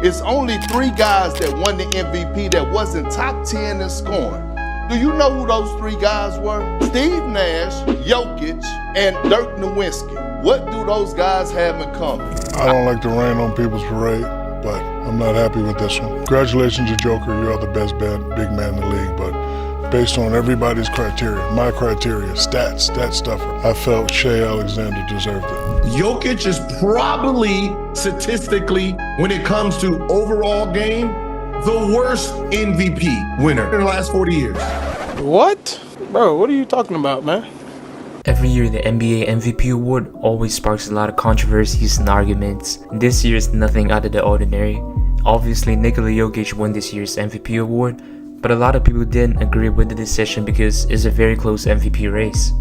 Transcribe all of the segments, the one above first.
It's only 3 guys that won the MVP that wasn't top 10 in scoring. Do you know who those 3 guys were? Steve Nash, Jokic, and Dirk Nowitzki. What do those guys have in common? I don't like to rain on people's parade, but I'm not happy with this one. Congratulations to Joker, you are the best big man in the league, but based on everybody's criteria, my criteria, stat stuffer, I felt Shai Alexander deserved it. Jokic is probably, statistically, when it comes to overall game, the worst MVP winner in the last 40 years. What? Bro, what are you talking about, man? Every year, the NBA MVP award always sparks a lot of controversies and arguments, and this year is nothing out of the ordinary. Obviously, Nikola Jokic won this year's MVP award, but a lot of people didn't agree with the decision because it's a very close MVP race.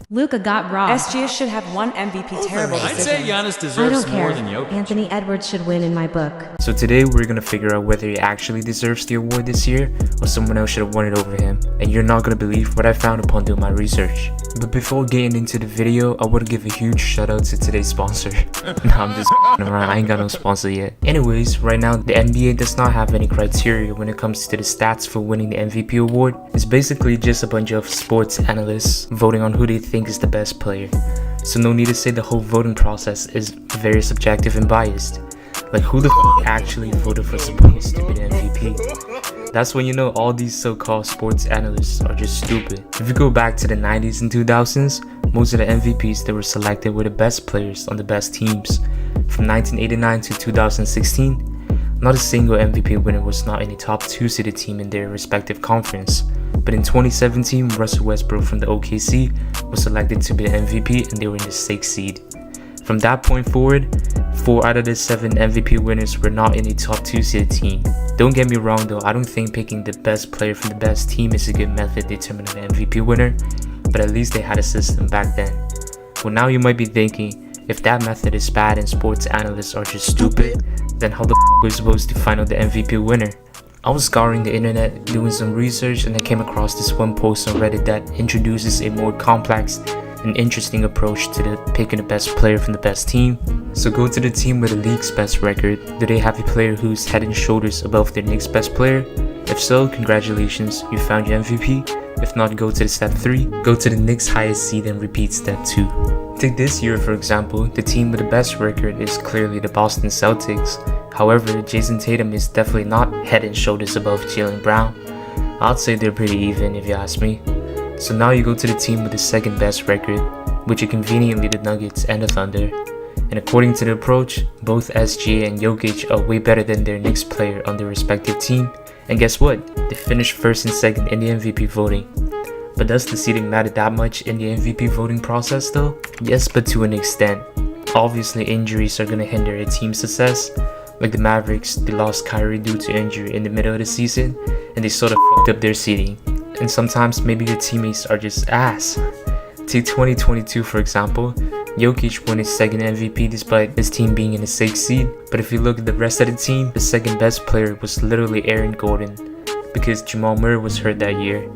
Luka got robbed. SGA should have one MVP. Terrible decision. I'd say Giannis deserves more than Jokic. Anthony Edwards should win in my book. So today we're gonna figure out whether he actually deserves the award this year or someone else should have won it over him. And you're not gonna believe what I found upon doing my research. But before getting into the video, I want to give a huge shout out to today's sponsor. Nah, I'm just around, I ain't got no sponsor yet. Anyways, right now the NBA does not have any criteria when it comes to the stats for winning the MVP award. It's basically just a bunch of sports analysts voting on who they think is the best player. So no need to say the whole voting process is very subjective and biased. Like, who the f actually voted for Sabonis to be the MVP? That's when you know all these so-called sports analysts are just stupid. If you go back to the 90s and 2000s, most of the MVPs that were selected were the best players on the best teams. From 1989 to 2016, not a single MVP winner was not in the top 2 seeded team in their respective conference. But in 2017, Russell Westbrook from the OKC was selected to be the MVP and they were in the 6th seed. From that point forward, 4 out of the 7 MVP winners were not in the top 2 seeded team. Don't get me wrong though, I don't think picking the best player from the best team is a good method determining an MVP winner, but at least they had a system back then. Well, now you might be thinking, if that method is bad and sports analysts are just stupid, then how the f are we supposed to find out the MVP winner? I was scouring the internet doing some research and I came across this one post on Reddit that introduces a more complex and interesting approach to the picking the best player from the best team. So go to the team with the league's best record. Do they have a player who's head and shoulders above their next best player? If so, congratulations, you found your MVP. If not, go to the step 3, go to the next highest seed and repeat step 2. Take this year for example, the team with the best record is clearly the Boston Celtics. However, Jason Tatum is definitely not head and shoulders above Jaylen Brown. I'd say they're pretty even if you ask me. So now you go to the team with the second best record, which are conveniently the Nuggets and the Thunder. And according to the approach, both SGA and Jokic are way better than their next player on their respective team. And guess what? They finished 1st and 2nd in the MVP voting. But does the seeding matter that much in the MVP voting process though? Yes, but to an extent. Obviously injuries are gonna hinder a team's success. Like the Mavericks, they lost Kyrie due to injury in the middle of the season, and they sort of fucked up their seeding. And sometimes maybe your teammates are just ass. Take 2022 for example, Jokic won his 2nd MVP despite his team being in the 6th seed, but if you look at the rest of the team, the 2nd best player was literally Aaron Gordon, because Jamal Murray was hurt that year,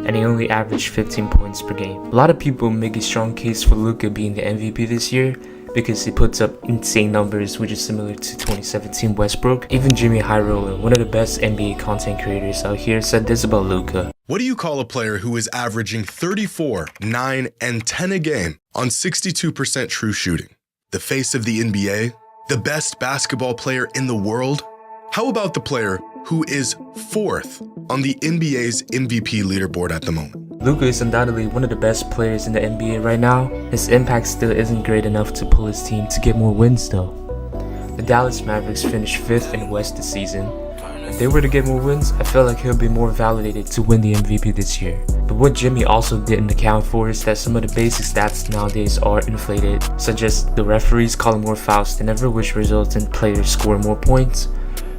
and he only averaged 15 points per game. A lot of people make a strong case for Luka being the MVP this year, because he puts up insane numbers which is similar to 2017 Westbrook. Even Jimmy Highroller, one of the best NBA content creators out here, said this about Luka. What do you call a player who is averaging 34, 9, and 10 a game on 62% true shooting? The face of the NBA? The best basketball player in the world? How about the player who is 4th on the NBA's MVP leaderboard at the moment? Luka is undoubtedly one of the best players in the NBA right now. His impact still isn't great enough to pull his team to get more wins though. The Dallas Mavericks finished 5th in the West this season. If they were to get more wins, I feel like he'll be more validated to win the MVP this year. But what Jimmy also didn't account for is that some of the basic stats nowadays are inflated, such as the referees calling more fouls than ever, which results in players scoring more points.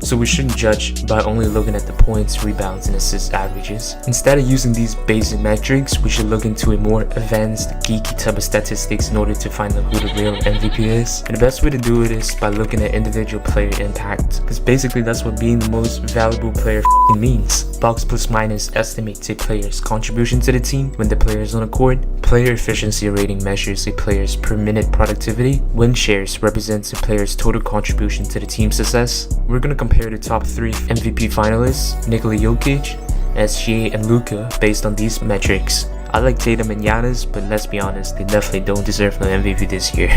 So we shouldn't judge by only looking at the points, rebounds, and assist averages. Instead of using these basic metrics, we should look into a more advanced, geeky type of statistics in order to find out who the real MVP is. And the best way to do it is by looking at individual player impact, because basically that's what being the most valuable player means. Box plus minus estimates a player's contribution to the team when the player is on the court. Player efficiency rating measures a player's per minute productivity. Win shares represents a player's total contribution to the team's success. We're gonna compare the top 3 MVP finalists, Nikola Jokic, SGA, and Luka based on these metrics. I like Tatum and Giannis, but let's be honest, they definitely don't deserve no MVP this year.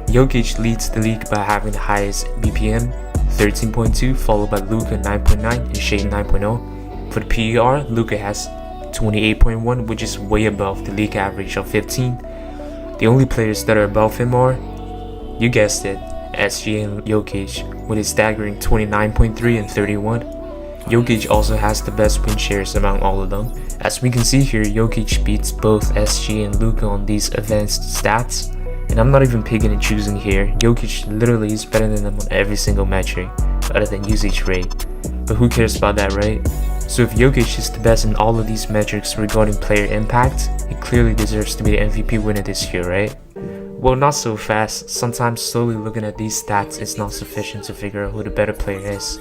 Jokic leads the league by having the highest BPM, 13.2, followed by Luka 9.9 and Shai 9.0. For the PER, Luka has 28.1, which is way above the league average of 15. The only players that are above him are, you guessed it, SGA and Jokic, with a staggering 29.3 and 31. Jokic also has the best win shares among all of them. As we can see here, Jokic beats both SGA and Luka on these advanced stats. And I'm not even picking and choosing here. Jokic literally is better than them on every single metric, other than usage rate. But who cares about that, right? So if Jokic is the best in all of these metrics regarding player impact, he clearly deserves to be the MVP winner this year, right? Well, not so fast. Sometimes slowly looking at these stats is not sufficient to figure out who the better player is.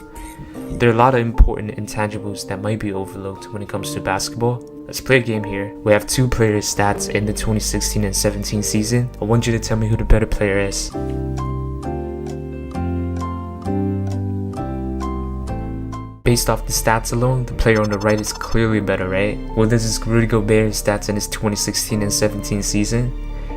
There are a lot of important intangibles that might be overlooked when it comes to basketball. Let's play a game here. We have 2 players' stats in the 2016 and 17 season. I want you to tell me who the better player is. Based off the stats alone, the player on the right is clearly better, right? Well, this is Rudy Gobert's stats in his 2016 and 17 season.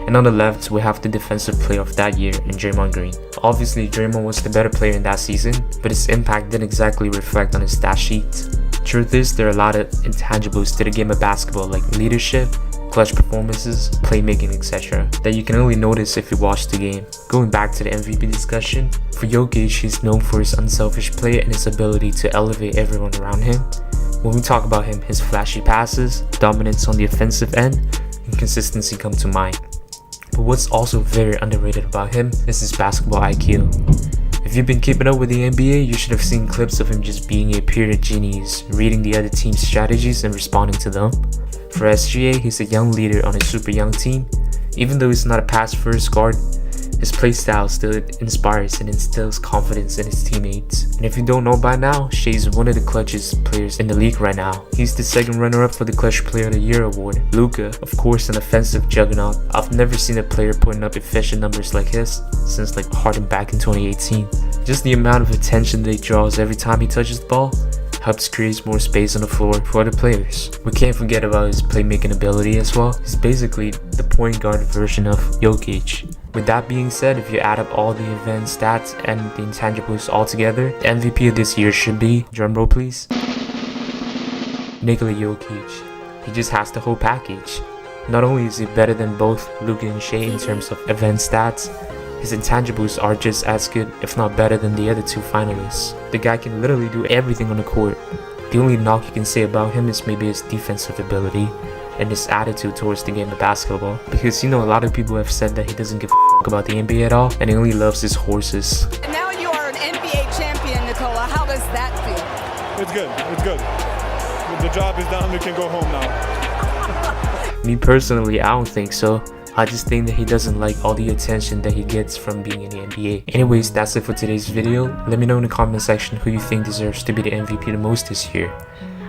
And on the left, we have the defensive player of that year in Draymond Green. Obviously, Draymond was the better player in that season, but his impact didn't exactly reflect on his stat sheet. Truth is, there are a lot of intangibles to the game of basketball like leadership, clutch performances, playmaking, etc. that you can only notice if you watch the game. Going back to the MVP discussion, for Jokic, he's known for his unselfish play and his ability to elevate everyone around him. When we talk about him, his flashy passes, dominance on the offensive end, and consistency come to mind. But what's also very underrated about him is his basketball IQ. If you've been keeping up with the NBA, you should have seen clips of him just being a pure genius, reading the other team's strategies and responding to them. For SGA, he's a young leader on a super young team. Even though he's not a pass-first guard, his playstyle still inspires and instills confidence in his teammates. And if you don't know by now, Shai's one of the clutchest players in the league right now. He's the second runner-up for the Clutch Player of the Year award. Luka, of course, an offensive juggernaut. I've never seen a player putting up efficient numbers like his since like Harden back in 2018. Just the amount of attention that he draws every time he touches the ball helps create more space on the floor for other players. We can't forget about his playmaking ability as well. He's basically the point guard version of Jokic. With that being said, if you add up all the advanced stats and the intangibles all together, the MVP of this year should be, drumroll please, Nikola Jokic. He just has the whole package. Not only is he better than both Luka and Shai in terms of advanced stats, his intangibles are just as good, if not better than the other 2 finalists. The guy can literally do everything on the court. The only knock you can say about him is maybe his defensive ability and his attitude towards the game of basketball. Because you know, a lot of people have said that he doesn't give a f about the NBA at all, and he only loves his horses. And now you are an NBA champion, Nikola. How does that feel? It's good. It's good. The job is done. We can go home now. Me personally, I don't think so. I just think that he doesn't like all the attention that he gets from being in the NBA. Anyways, that's it for today's video. Let me know in the comment section who you think deserves to be the MVP the most this year.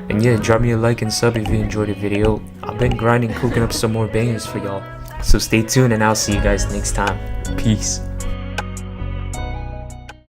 And yeah, drop me a like and sub if you enjoyed the video. I've been grinding, cooking up some more bangers for y'all. So stay tuned and I'll see you guys next time. Peace.